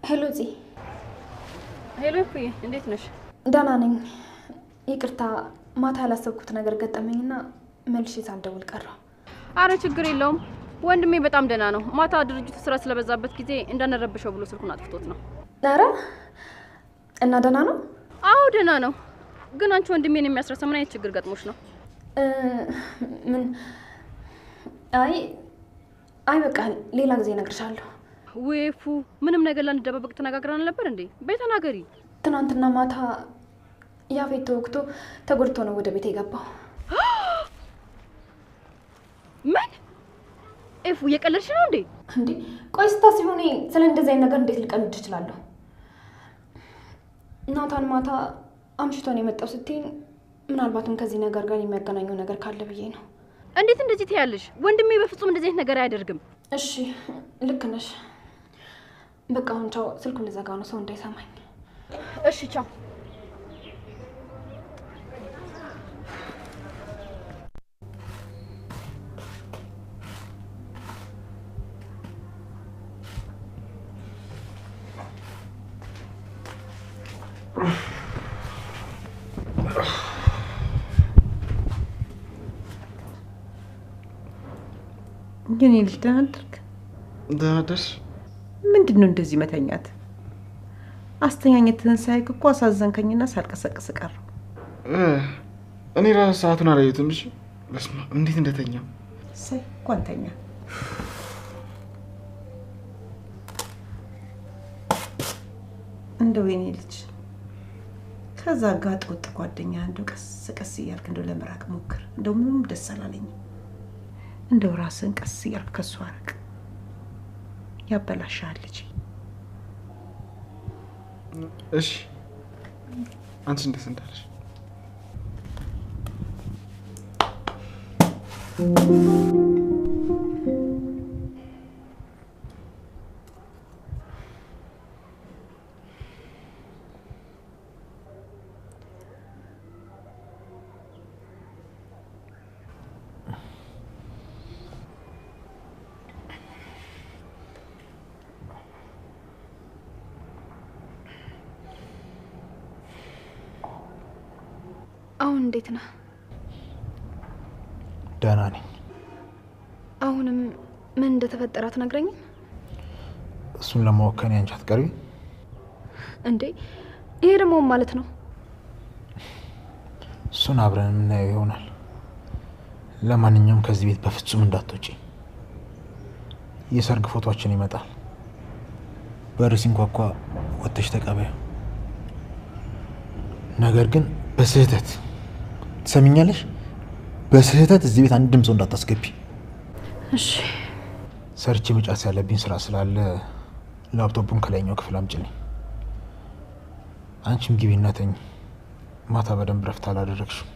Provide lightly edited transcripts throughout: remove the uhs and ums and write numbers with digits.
ሄሎ ዚ ሄሎ ፍሬ እንዴት ነሽ? ደህና ነኝ። ይቅርታ ማታ ያላሰብኩት ነገር ገጠመኝና መልሼ ሳልደውል ቀረሁ። አረ ችግር የለውም ወንድሜ በጣም ደህና ነው። ማታ ድርጅቱ ስራ ስለበዛበት ጊዜ እንዳነረብሽው ብሎ ስልኩን አጥፍቶት ነው። ኧረ እና ደህና ነው? አዎ ደህና ነው። ግን አንቺ ወንድሜን የሚያስረሳ ምን አይነት ችግር ገጥሞሽ ነው? ምን አይ በቃ ሌላ ጊዜ እነግርሻለሁ። ወይፉ ምንም ነገር ላንደባበቅ ተነጋግረን ነበር እንዴ? በተናገሪ። ትናንትና ማታ ያፌት ተወግቶ ተጎድቶ ነው ወደ ቤት የገባው። ምን? ኤፉ እየቀለድሽ ነው እንዴ? እንዴ ቆይ ስታስቢው እኔ ስለ እንደዚህ አይነት ነገር እንዴት ልቀልድ እችላለሁ? ናታን ማታ አምሽቶ ነው የመጣው ስትይኝ ምናልባትም ከዚህ ነገር ጋር የሚያገናኘው ነገር ካለ ብዬ ነው። እንዴት እንደዚህ ትያለሽ? ወንድሜ በፍጹም እንደዚህ አይነት ነገር አያደርግም። እሺ ልክ ነሽ። በቃ አሁን ቻው። ስልኩን ልዘጋ ነው ሰው እንዳይሰማኝ። እሺ ቻው። ግን ልጅ ደህና አደርክ? ደህና አደርሽ? ምንድነው እንደዚህ መተኛት? አስተኛኘትህን ሳይክ እኮ አሳዘንከኝና ሳልቀሰቅስ ቀረሁ። እኔ ራስ ሰዓቱን አላየሁትም። እሺ በስመ አብ እንዴት እንደተኛ ሳይ እንኳን ተኛ። እንደው የኔ ልጅ ከዛ ጋጥ ወጥ ጓደኛ እንደው ቀስ ቀስ እያልክ እንደው ለመራቅ ሞክር። እንደው ምንም ደስ አላለኝም። እንደው ራስን ቀስ እያልክ ከሱ አርቅ። ያበላሻል ልጅ። እሺ አንቺ እንደስ እንዳልሽ አሁን እንዴት ነህ? ደህና ነኝ። አሁንም ምን እንደተፈጠረ አትነግረኝም? እሱን ለማወቅ ከኔ አንቺ አትቀርቢ እንዴ? ይሄ ደግሞ ማለት ነው? እሱን አብረን የምናየው ይሆናል። ለማንኛውም ከዚህ ቤት በፍጹም እንዳትወጪ። የሰርግ ፎቶአችን ይመጣል። በር ሲንኳኳ ወጥተሽ ተቀበዩ። ነገር ግን በስህተት ትሰሚኛለሽ? በስህተት እዚህ ቤት አንድም ሰው እንዳታስገቢ። እሺ። ሰርቼ መጫስ ያለብኝ ስራ ስላለ ላፕቶፑን ከላይኛው ክፍል አምጪልኝ። አንቺም ግቢና ተኝ። ማታ በደንብ ረፍት አላደረግሽም።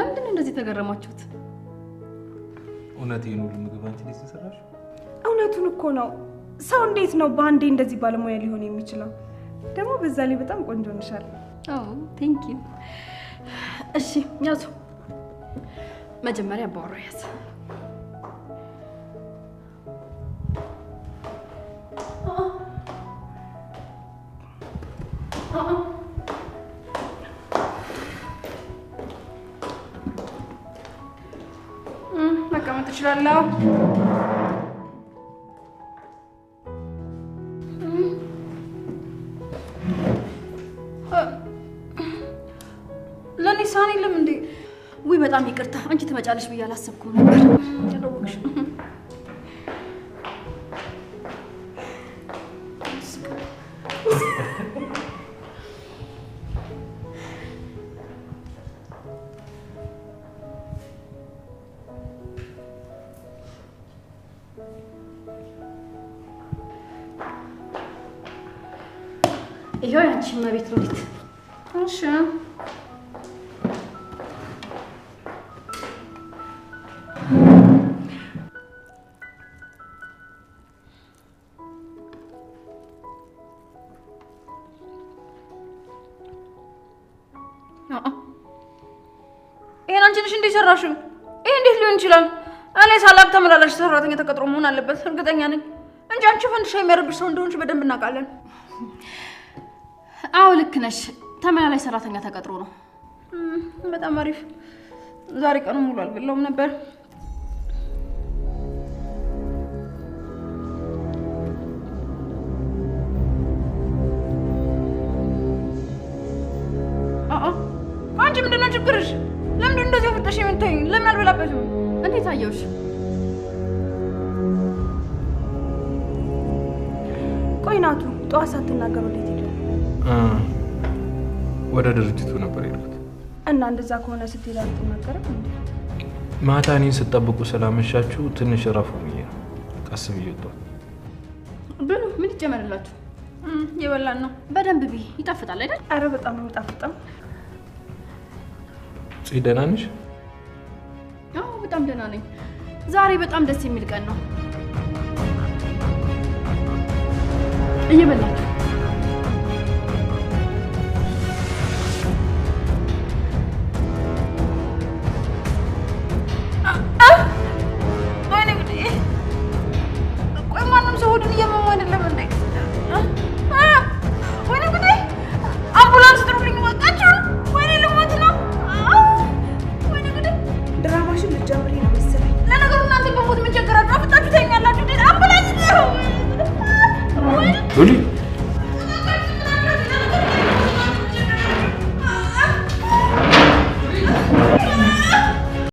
ለምንድን ነው እንደዚህ ተገረማችሁት? እውነቴን ሁሉ ምግብ አንቺ ነሽ የሰራሽው? እውነቱን እኮ ነው። ሰው እንዴት ነው በአንዴ እንደዚህ ባለሙያ ሊሆን የሚችለው? ደግሞ በዛ ላይ በጣም ቆንጆ ነሻል። ቴንክ ዩ። እሺ ያዙ። መጀመሪያ ባወራ ያዝ። መቀመጥ እችላለሁ። ለኔ ሳን የለም እንዴ? ውይ በጣም ይቅርታ፣ አንቺ ትመጫለሽ ብዬ አላሰብኩም ነበር። ያደወቅሽ ይሄው ያንቺ መቤት ሎሊት። እሺ ይሄን አንቺ ነሽ እንዴ ሰራሽው? ይሄ እንዴት ሊሆን ይችላል? እኔ ሳላቅ ተመላላሽ ሰራተኛ ተቀጥሮ መሆን አለበት እርግጠኛ ነኝ እንጂ አንቺ ፈንድሻ የሚያረብሽ ሰው እንደሆንሽ በደንብ እናውቃለን። አዎ ልክ ነሽ። ተመላላሽ ሰራተኛ ተቀጥሮ ነው። በጣም አሪፍ። ዛሬ ቀኑ ሙሉ አልበላውም ነበር። አንቺ ምንድነው ችግርሽ? ለምን እንደዚህ ወጥተሽ የምትይኝ? ለምን አልበላበትም? እንዴት አየውሽ? ቆይ ናቱ፣ ጠዋት ሳትናገሩ እንዴት ሄደ? ወደ ድርጅቱ ነበር የሄድኩት። እና እንደዛ ከሆነ ስትሄድ አትናገርም እንዴ? ማታ እኔን ስጠብቁ ስላመሻችሁ ትንሽ እረፉ ብዬ ነው ቀስ ብዬ ወጣሁ። ብሉ። ምን ይጨመርላችሁ? የበላን ነው። በደንብ ቢ ይጣፍጣል አይደል? አረ በጣም ነው የሚጣፍጠው። ደህና ነሽ? አዎ በጣም ደህና ነኝ። ዛሬ በጣም ደስ የሚል ቀን ነው። እየበላችሁ ቆይ ማንም ሰው ሆዱን እያመመው አይደለም እንዴ? ወይኔ ጉዴ! አምቡላንስ ጥሩልኝ ወጣችሁ! ወይኔ ልሞት ነው! ወይኔ ጉዴ! ድራማሽን ልትጀምሪ ነው መሰለኝ። ለነገሩ እናንተ በሞት ምን ቸገራችሁ? አፍጣችሁ ተኛላችሁ። አምቡላንስ ነው! ሉሊ